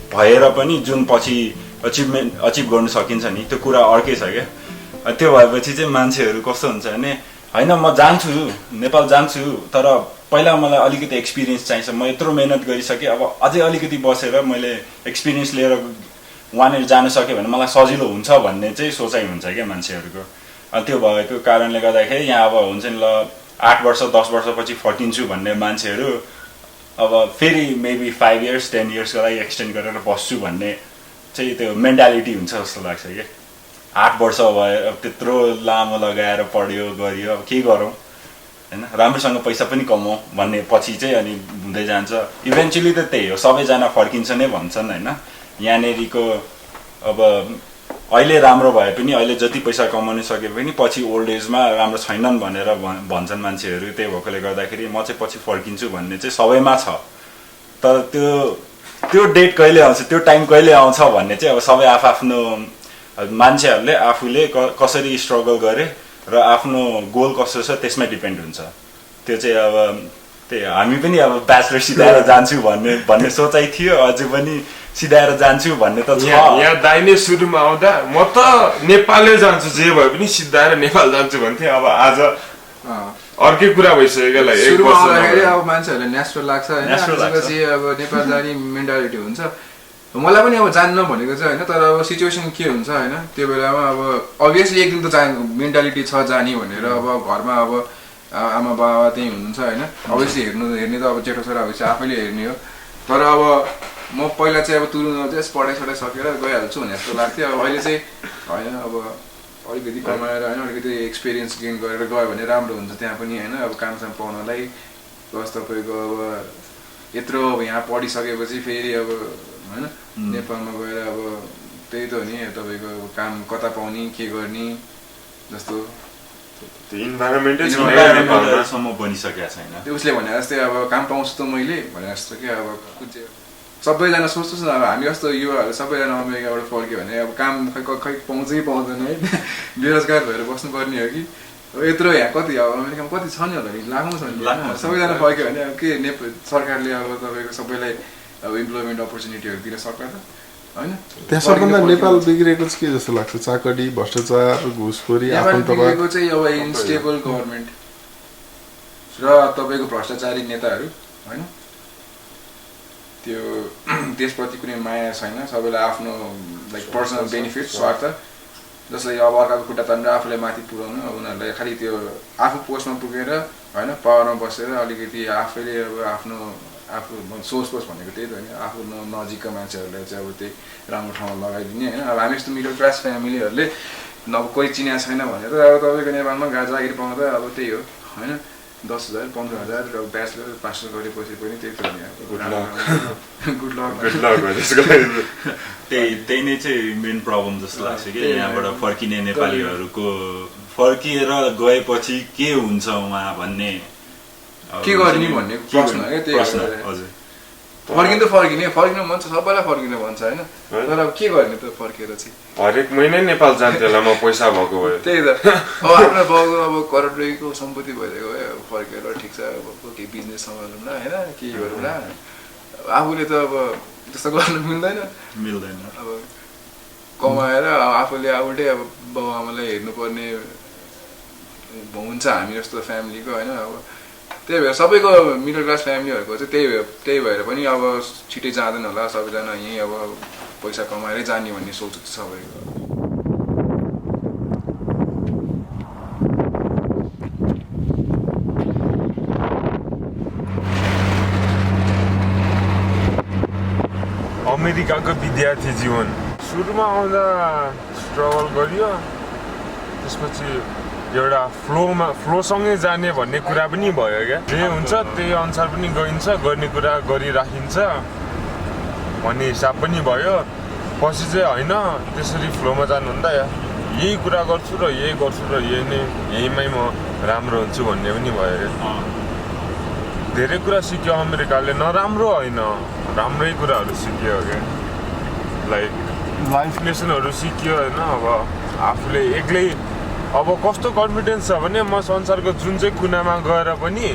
भएर पनि जुन पछि अचिभ गर्नु सकिन्छ नि, त्यो कुरा अर्कै छ क्या। त्यो भएपछि चाहिँ मान्छेहरू कस्तो हुन्छ भने, होइन म जान्छु, नेपाल जान्छु, तर पहिला मलाई अलिकति एक्सपिरियन्स चाहिन्छ, म यत्रो मेहनत गरिसकेँ, अब अझै अलिकति बसेर मैले एक्सपिरियन्स लिएर वहाँनिर जानु सक्यो भने मलाई सजिलो हुन्छ भन्ने चाहिँ सोचाइ हुन्छ क्या मान्छेहरूको। अनि त्यो भएको कारणले गर्दाखेरि यहाँ अब हुन्छ नि ल 8 वर्ष 10 वर्षपछि फर्किन्छु भन्ने मान्छेहरू अब फेरि मेबी 5 years 10 yearsको लागि एक्सटेन्ड गरेर बस्छु भन्ने चाहिँ त्यो मेन्टालिटी हुन्छ जस्तो लाग्छ क्या। 8 वर्ष भयो अब त्यत्रो लामो लगाएर पढ्यो गरियो अब के गरौँ होइन, राम्रोसँग पैसा पनि कमाउँ भन्ने पछि चाहिँ अनि हुँदै जान्छ। इभेन्चुली त त्यही हो, सबैजना फर्किन्छ नै भन्छन् होइन। यहाँनिरको अब अहिले राम्रो भए पनि अहिले जति पैसा कमाउन सके पनि पछि ओल्ड एजमा राम्रो छैनन् भनेर भन्छन् मान्छेहरू। त्यही भएकोले गर्दाखेरि म चाहिँ पछि फर्किन्छु भन्ने चाहिँ सबैमा छ। तर त्यो डेट कहिले आउँछ, त्यो टाइम कहिले आउँछ भन्ने चाहिँ अब सबै आफ्नो मान्छेहरूले आफूले कसरी स्ट्रगल गरे र आफ्नो गोल कस्तो छ त्यसमै डिपेन्ड हुन्छ। त्यो चाहिँ अब त्यही हामी पनि अब ब्याचलर सिधाएर जान्छु भन्ने सोचाइ थियो, अझै पनि सिधाएर जान्छु भन्ने त छ। यहाँ दाइने सुरुमा आउँदा म त नेपालै जान्छु जे भए पनि सिधाएर नेपाल जान्छु भन्थे। अब आज अर्कै कुरा भइसक्यो क्या। सुरुमा आउँदाखेरि अब मान्छेहरूलाई नेचुरल लाग्छ होइन, त्यसपछि अब नेपाल जाने मेन्टालिटी हुन्छ। मलाई पनि अब जान्न भनेको चाहिँ होइन, तर अब सिचुएसन के हुन्छ होइन त्यो बेलामा अब अभियसली एक दिन त मेन्टालिटी छ जाने भनेर। अब घरमा अब आमा बाबा त्यहीँ हुनुहुन्छ होइन, अभियसली हेर्ने त अब जेठो छोरा भएपछि आफैले हेर्ने हो। तर अब म पहिला चाहिँ अब तुरुन्तमा चाहिँ पढाइ सकेर गइहाल्छु भने जस्तो लाग्थ्यो। अब अहिले चाहिँ होइन, अब अलिकति कमाएर होइन अलिकति एक्सपिरियन्स गेन गरेर गयो भने राम्रो हुन्छ त्यहाँ पनि होइन। अब कामसाम पाउनलाई प्लस तपाईँको अब यत्रो अब यहाँ पढिसकेपछि फेरि अब होइन नेपालमा गएर अब त्यही त हो नि तपाईँको काम कता पाउने के गर्ने जस्तो इन्भाइरोमेन्टसम्म बनिसकेको छैन। त्यो उसले भने जस्तै अब काम पाउँछु त मैले भने जस्तो क्या। अब कुन चाहिँ सबैजना सोच्नुहोस् न, अब हामी जस्तो युवाहरू सबैजना अमेरिकाबाट फर्क्यो भने अब काम खै पाउँछै पाउँदैन है, बेरोजगार भएर बस्नुपर्ने हो कि। अब यत्रो यहाँ कति अब अमेरिकामा कति छ नि होला नि, लाखौँ छ नि। सबैजना फर्क्यो भने अब के सरकारले अब तपाईँको सबैलाई अब इम्प्लोइमेन्ट अपर्च्युनिटीहरू दिन सक्छ त होइन। त्यहाँ सबभन्दा नेपाल बिग्रेको चाहिँ के जस्तो लाग्छ? चाकडी, भ्रष्टाचार, घुसखोरी, बिग्रेको चाहिँ अब इन्स्टेबल गभर्मेन्ट र तपाईँको भ्रष्टाचारी नेताहरू होइन। त्यो देशप्रति कुनै माया छैन, सबैलाई आफ्नो लाइक पर्सनल बेनिफिट स्वार्थ। जसले अब अर्काको खुट्टा तानेर आफूलाई माथि पुर्याउनु, अब उनीहरूलाई खालि त्यो आफू पोस्टमा पुगेर होइन पावरमा बसेर अलिकति आफैले अब आफू सोर्स पोस्ट भनेको त्यही त हो नि, आफू नजिकका मान्छेहरूलाई चाहिँ अब त्यही राम्रो ठाउँमा लगाइदिने होइन। अब हामी जस्तो मिडल क्लास फ्यामिलीहरूले अब कोही चिनिया छैन भने त अब तपाईँको नेपालमा जागिर पाउनु त अब त्यही हो होइन। 10,000 15,000 र ब्याचलर मास्टर गरेपछि पनि त्यही त हो नि। Good lock. त्यही नै चाहिँ मेन प्रब्लम जस्तो लाग्छ कि यहाँबाट फर्किने नेपालीहरूको फर्किएर गएपछि के हुन्छ उहाँ भन्ने के गर्ने भन्ने प्रश्न है। त्यही हजुर फर्किन मन छ सबैलाई फर्किन मन छ होइन, तर अब के गर्ने त फर्केर चाहिँ हरेक महिनै नेपाल जान्थ्यो होला म पैसा भएको भए। त्यही त अब आफ्नो बाउको अब करोडको सम्पत्ति भइदिएको भए अब फर्केर ठिक छ अब केही बिजनेस सम्हालौँ न होइन, के गरौँ न। आफूले त अब त्यस्तो गर्नु मिल्दैन। अब कमाएर आफूले उल्टै अब बाउ आमालाई हेर्नुपर्ने हुन्छ हामी जस्तो फ्यामिलीको होइन। अब त्यही भएर सबैको मिडल क्लास फ्यामिलीहरूको चाहिँ त्यही भएर पनि अब छिटै जाँदैन होला, सबैजना यहीँ अब पैसा कमाएरै जाने भन्ने सोच छ सबैको। अमेरिकाको विद्यार्थी जीवन सुरुमा आउँदा स्ट्रगल गरियो, त्यसपछि एउटा फ्लोसँगै जाने भन्ने कुरा पनि भयो क्या। जे हुन्छ त्यही अनुसार पनि गइन्छ, गर्ने कुरा गरिराखिन्छ भन्ने हिसाब पनि भयो। पछि चाहिँ होइन त्यसरी फ्लोमा जानुहुँदा यही कुरा गर्छु र यही गर्छु र यहीमै म राम्रो हुन्छु भन्ने पनि भयो क्या। धेरै कुरा सिक्यो अमेरिकाले, नराम्रो होइन राम्रै कुराहरू सिक्यो क्या। लाइफ लेसनहरू सिक्यो होइन। अब आफूले एक्लै अब कस्तो कन्फिडेन्स छ भने म संसारको जुन चाहिँ कुनामा गएर पनि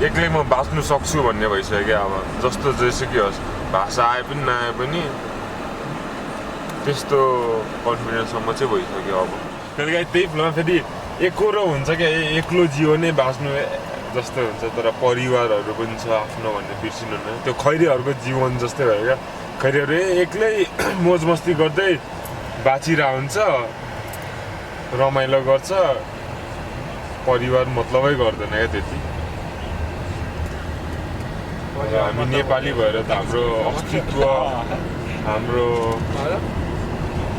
एक्लै म बाँच्नु सक्छु भन्ने भइसक्यो क्या। अब जस्तो जेसुकै होस्, भाषा आए पनि नआए पनि त्यस्तो कन्फिडेन्ससम्म चाहिँ भइसक्यो। अब कहिलेकाहीँ त्यही फिल्ममा फेरि एकरो हुन्छ क्या, एक्लो जीवनै बाँच्नु जस्तो हुन्छ, तर परिवारहरू पनि छ आफ्नो भन्ने बिर्सिनु न। त्यो खैरीहरूको जीवन जस्तै भयो क्या, खै रे एक्लै मोज मस्ती गर्दै बाँचिरह हुन्छ, रमाइलो गर्छ, परिवार मतलबै गर्दैन क्या त्यति। हामी नेपाली भएर त हाम्रो अस्तित्व, हाम्रो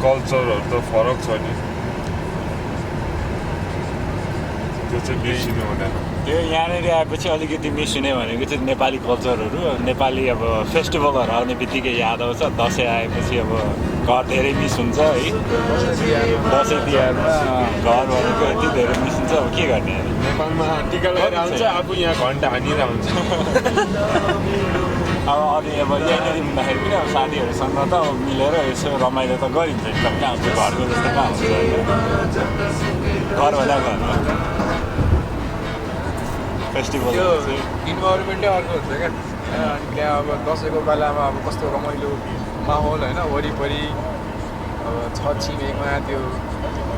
कल्चरहरू त फरक छ नि, त्यो चाहिँ बिर्सिनु हुँदैन। त्यो यहाँनिर आएपछि अलिकति मिस हुने भनेको चाहिँ नेपाली कल्चरहरू, नेपाली अब फेस्टिभलहरू आउने बित्तिकै याद आउँछ। दसैँ आएपछि अब घर धेरै मिस हुन्छ है, दसैँ तिहारमा घर भनेको यति धेरै मिस हुन्छ। अब के गर्ने नेपालमा टिका लगाएर आउँछ, आफू यहाँ घन्टा हानिरहेको हुन्छ। अब अनि अब यहाँनिर हुँदाखेरि पनि अब साथीहरूसँग त अब मिलेर यसो रमाइलो त गरिन्छ एकदम। कहाँ हुन्छ घरको जस्तो कहाँ हुन्छ, घर भन्दा घर फेस्टिभल त्यो इन्भाइरोमेन्टै अर्को हुन्छ क्या। अनि त्यहाँ अब दसैँको बेलामा अब कस्तो रमाइलो माहौल होइन, वरिपरि अब छरछिमेकमा त्यो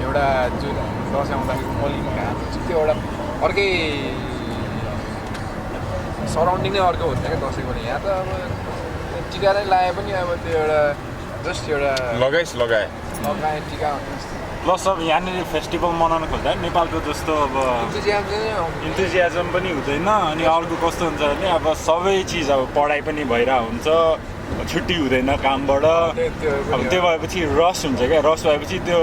एउटा जुन दसैँ आउँदाखेरि मलिन घाम हुन्छ, त्यो एउटा अर्कै सराउन्डिङ नै अर्को हुन्छ क्या दसैँको। यहाँ त अब टिका नै लगाए पनि अब त्यो एउटा जस्ट एउटा लगाए टिका प्लस अब यहाँनिर फेस्टिभल मनाउनु खोज्दा नेपालको जस्तो अब इन्थुजियाजम पनि हुँदैन। अनि अर्को कस्तो हुन्छ भने अब सबै चिज अब पढाइ पनि भइरहेको हुन्छ, छुट्टी हुँदैन कामबाट। अब त्यो भएपछि रस हुन्छ क्या, रस भएपछि त्यो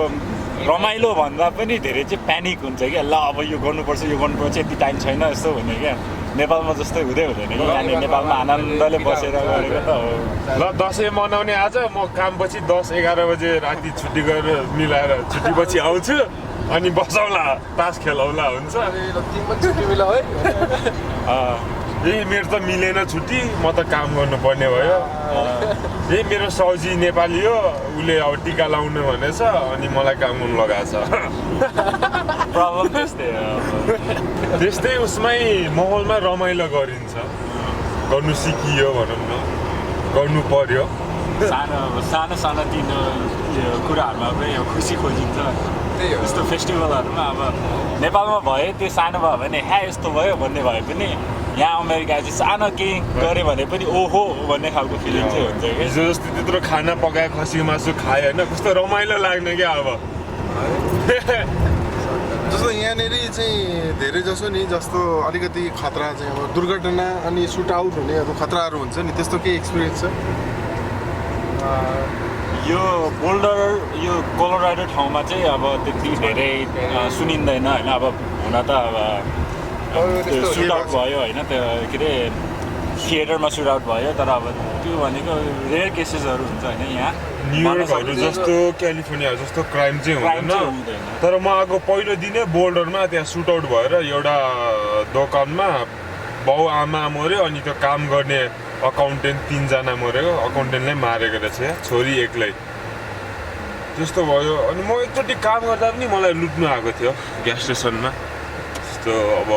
रमाइलो भन्दा पनि धेरै चाहिँ प्यानिक हुन्छ क्या। ल अब यो गर्नुपर्छ यति टाइम छैन यस्तो हुने क्या। नेपालमा जस्तै हुँदै हुँदैन कि यहाँनिर नेपालमा आनन्दले बसेर गरेको त हो। ल दसैँ मनाउने आज म कामपछि 10-11 बजे राति छुट्टी गरेर मिलाएर छुट्टीपछि आउँछु, अनि बसौँला तास खेलौँला हुन्छ। छुट्टी मिला है मेरो त मिलेन छुट्टी, म त काम गर्नुपर्ने भयो। मेरो साउजी नेपाली हो, उसले अब टिका लाउनु भनेछ, अनि मलाई काम गर्नु लगाएको छ। प्रब्लम त्यस्तै उसमै माहौलमा रमाइलो गरिन्छ, गर्नु सिकियो भनौँ न, गर्नु पर्यो। सानो सानो तिनो कुराहरूमा पनि खुसी खोजिन्छ। त्यही हो। यस्तो फेस्टिभलहरूमा अब नेपालमा भयो त्यो सानो भयो भने ह्या यस्तो भयो भन्ने भए पनि यहाँ अमेरिका चाहिँ सानो केही गऱ्यो भने पनि ओहो भन्ने खालको फिलिङ चाहिँ हुन्छ कि। हिजो जस्तो त्यत्रो खाना पकायो, खसीको मासु खायो होइन, कस्तो रमाइलो लाग्ने क्या। अब जस्तो यहाँनिर चाहिँ धेरै जसो नि जस्तो अलिकति खतरा चाहिँ अब दुर्घटना अनि सुट आउट हुने अब खतराहरू हुन्छ नि, त्यस्तो केही एक्सपिरियन्स छ? यो बोल्डर यो कोलोराडो ठाउँमा चाहिँ अब त्यति धेरै सुनिँदैन होइन। अब हुन त अब त्यो सुट आउट भयो होइन, त्यो के अरे थिएटरमा सुट आउट भयो, तर अब त्यो भनेको रेयर केसेसहरू हुन्छ होइन। यहाँ न्युयोर्कहरू जस्तो क्यालिफोर्निया जस्तो क्राइम चाहिँ हुँदैन। तर म आएको पहिलो दिनै बोल्डरमा त्यहाँ सुट आउट भएर एउटा दोकानमा बाउ आमा मऱ्यो, अनि त्यो काम गर्ने अकाउन्टेन्ट 3 जना मऱ्यो, अकाउन्टेन्टले मारेको रहेछ, छोरी एक्लै। त्यस्तो भयो। अनि म एकचोटि काम गर्दा पनि मलाई लुट्नु आएको थियो ग्यास स्टेसनमा। त्यस्तो अब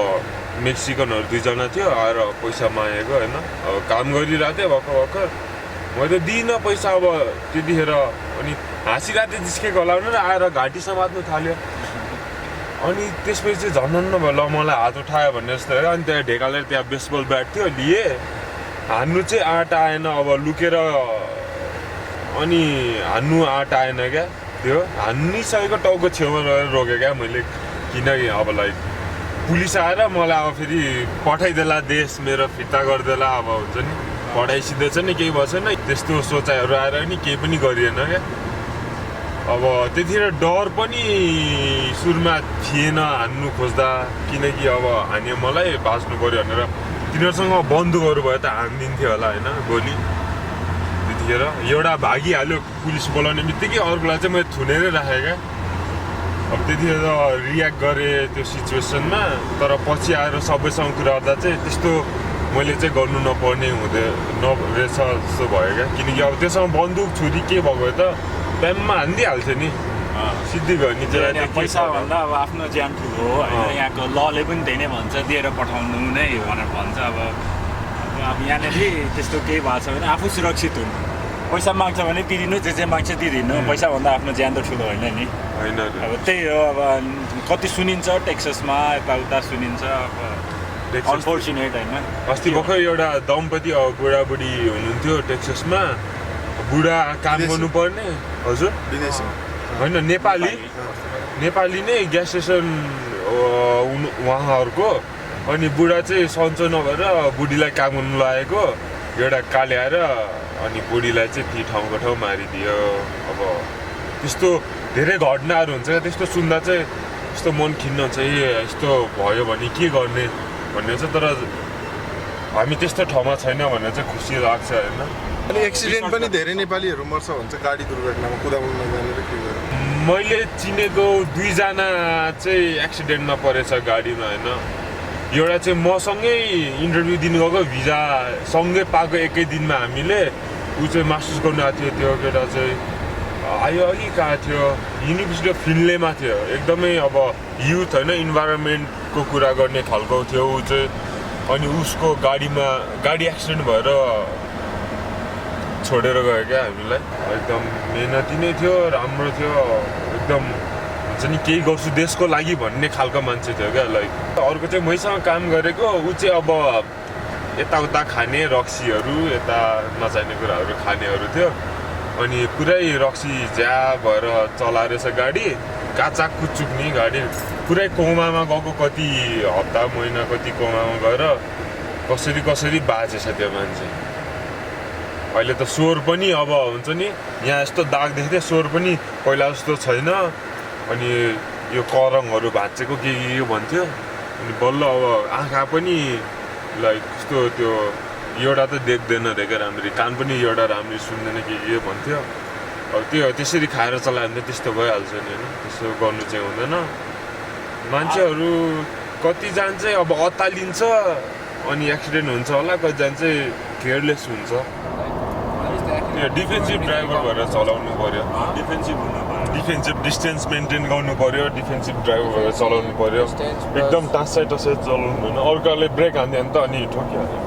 मेक्सिकनहरू 2 जना थियो, आएर पैसा मागेको होइन। अब काम गरिरहेको थिएँ भर्खर, मैले त दिइनँ पैसा। अब त्यतिखेर अनि हाँसिरहेको थिएँ जिस्केको होला भनेर आएर घाँटी समात्नु थाल्यो। अनि त्यसपछि चाहिँ झन् भयो, ल मलाई हात उठायो भन्ने जस्तो हो। अनि त्यहाँ ढेकालेर त्यहाँ बेसबल ब्याट थियो, लिएँ। हान्नु चाहिँ आँट आएन, अब लुकेर अनि हान्नु आँट आएन क्या। त्यो हान्निसकेको टाउको छेउमा रहेर रोकेँ क्या मैले, किनकि अब लाइक पुलिस आएर मलाई अब फेरि पठाइदेला देश मेरो, फिर्ता गरिदेला। अब हुन्छ नि पढाइ सिधै छ नि, केही भएन। त्यस्तो सोचाइहरू आएर नि केही पनि गरिएन क्या। अब त्यतिखेर डर पनि सुरुमा थिएन हान्नु खोज्दा, किनकि अब हान्यो मलाई बाँच्नु पऱ्यो भनेर। तिनीहरूसँग बन्दुकहरू भयो त हानिदिन्थ्यो होला होइन गोली। त्यतिखेर एउटा भागिहाल्यो, पुलिस बोलाउने बित्तिकै अर्कोलाई चाहिँ मैले थुनेरै राखेँ क्या। अब त्यतिखेर रियाक्ट गरेँ त्यो सिचुएसनमा, तर पछि आएर सबैसँग कुरा गर्दा चाहिँ त्यस्तो मैले चाहिँ गर्नु नपर्ने रहेछ जस्तो भयो क्या। किनकि अब त्योसँग बन्दुक छुरी के भएको त टाइममा हानिदिइहाल्थ्यो नि, सिद्धि भयो नि। पैसा भन्दा अब आफ्नो ज्यान ठुलो हो होइन। यहाँको लले पनि त्यही नै भन्छ, दिएर पठाउनु नै भनेर भन्छ। अब यहाँनिर त्यस्तो केही भएको छ भने आफू सुरक्षित हुनु। पैसा माग्छ भने तिरिनु, जे माग्छ तिरिनु। पैसा भन्दा आफ्नो ज्यान त ठुलो होइन नि। होइन अब त्यही हो। अब कति सुनिन्छ टेक्ससमा, यताउता सुनिन्छ। अब अनफोर्चुनेट होइन। अस्ति भर्खर एउटा दम्पति अब बुढाबुढी हुनुहुन्थ्यो टेक्ससमा, बुढा काम गर्नुपर्ने हजुर विदेशी होइन नेपाली नै ग्यास स्टेसन उहाँहरूको अनि बुढा चाहिँ सन्चो नभएर बुढीलाई काम गर्नु लागेको एउटा काल्याएर अनि बुढीलाई चाहिँ ती ठाउँको ठाउँ मारिदियो। अब त्यस्तो धेरै घटनाहरू हुन्छ क्या, त्यस्तो सुन्दा चाहिँ यस्तो मन खिन्न हुन्छ यस्तो भयो भने के गर्ने भन्ने चाहिँ। तर हामी त्यस्तो ठाउँमा छैन भनेर चाहिँ खुसी लाग्छ होइन। अनि एक्सिडेन्ट पनि धेरै नेपालीहरू मर्छ भन्छ गाडी दुर्घटनामा कुदाउनु नजानेर के गर्नु। मैले चिनेको 2 जना चाहिँ एक्सिडेन्टमा परेछ गाडीमा होइन। एउटा चाहिँ मसँगै इन्टरभ्यू दिनु गएको भिजा सँगै पाएको एकै दिनमा हामीले। ऊ चाहिँ मास्टर्स गर्नु आएको थियो, त्यो केटा चाहिँ आयो अघि कहाँ थियो युनिभर्सिटी अफ फिनलेमा थियो। एकदमै अब युथ होइन इन्भाइरोमेन्टको कुरा गर्ने खालको थियो ऊ चाहिँ। अनि उसको गाडी एक्सिडेन्ट भएर छोडेर गयो क्या हामीलाई। एकदम मेहनती नै थियो, राम्रो थियो, एकदम हुन्छ नि केही गर्छु देशको लागि भन्ने खालको मान्छे थियो क्या। लाइक अर्को चाहिँ मैसँग काम गरेको ऊ चाहिँ अब यताउता खाने रक्सीहरू यता नचाहिने कुराहरू खानेहरू थियो। अनि पुरै रक्सी ज्या भएर चलाएर गाडी काचाक कुचुक्ने गाडी पुरै कोमामा गएको, कति हप्ता महिना कति कोमामा गएर कसरी बाँचेछ त्यो मान्छे। अहिले त स्वर पनि अब हुन्छ नि यहाँ यस्तो दाग देख्दै स्वर पनि पहिला जस्तो छैन। अनि यो करङहरू भाँचेको के भन्थ्यो। अनि बल्ल अब आँखा पनि लाइक कस्तो त्यो एउटा त देख्दैन देखेर राम्ररी, कान पनि एउटा राम्ररी सुन्दैन के भन्थ्यो। अब त्यो त्यसरी खाएर चलायो भने त त्यस्तो भइहाल्छ नि होइन। त्यस्तो गर्नु चाहिँ हुँदैन। मान्छेहरू कतिजना चाहिँ अब अत्तालिन्छ अनि एक्सिडेन्ट हुन्छ होला, कतिजना चाहिँ केयरलेस हुन्छ। त्यो डिफेन्सिभ ड्राइभर भएर चलाउनु पर्यो, डिफेन्सिभ डिस्टेन्स मेन्टेन गर्नु पर्यो, डिफेन्सिभ ड्राइभर भएर चलाउनु पर्यो। एकदम टाँसाइ चलाउनु हुँदैन। अर्काले ब्रेक हान्यो भने त अनि ठोकिहाल्यो।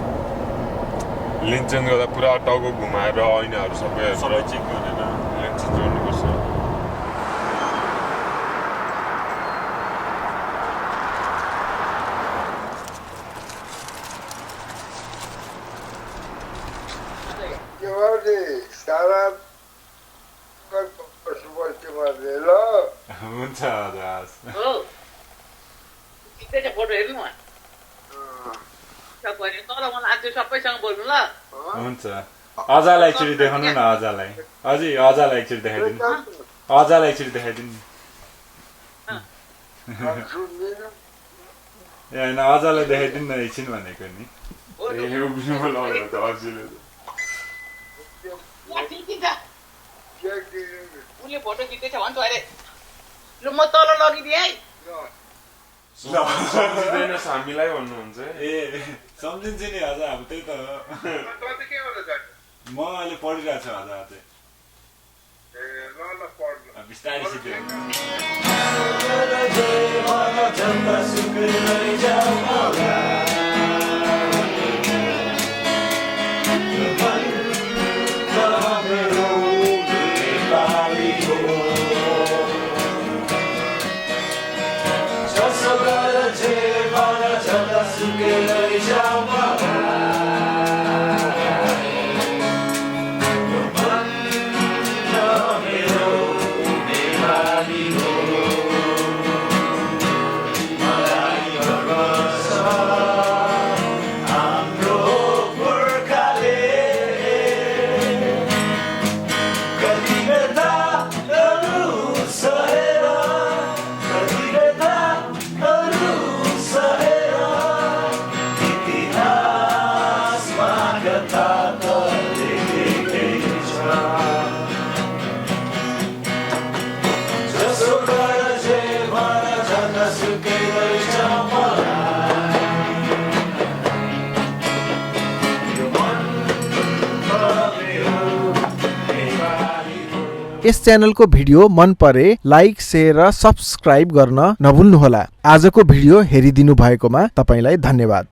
लेन चेन्ज गर्दा पुरा टाउको घुमाएर ऐनाहरू सबै चेक गरेर लेन चेन्ज गर्नुपर्छ। हुन्छ दास फोटो हेर्नु सबैसँग बोल्नु ल। हुन्छ अजालाई एकचोटि देखाउनु न, अजालाई एकचोटि देखाइदिनु, अजालाई एकचोटि देखाइदिनु। ए होइन अजालाई देखाइदिनु न एकछिन भनेको नि। उसले फोटो खिच्दैछ भन्छ अरे ल म तल लगिदिएँ है। सम्झिँदैनस् हामीलाई भन्नुहुन्छ। ए सम्झिन्छ नि हजुर, अब त्यही त म अहिले पढिरहेको छु हजुर चाहिँ बिस्तारै सिक्यो। यस च्यानलको भिडियो मन परे लाइक शेयर र सब्स्क्राइब गर्न नभुल्नुहोला। आजको भिडियो हेरिदिनु भएकोमा तपाईलाई धन्यवाद।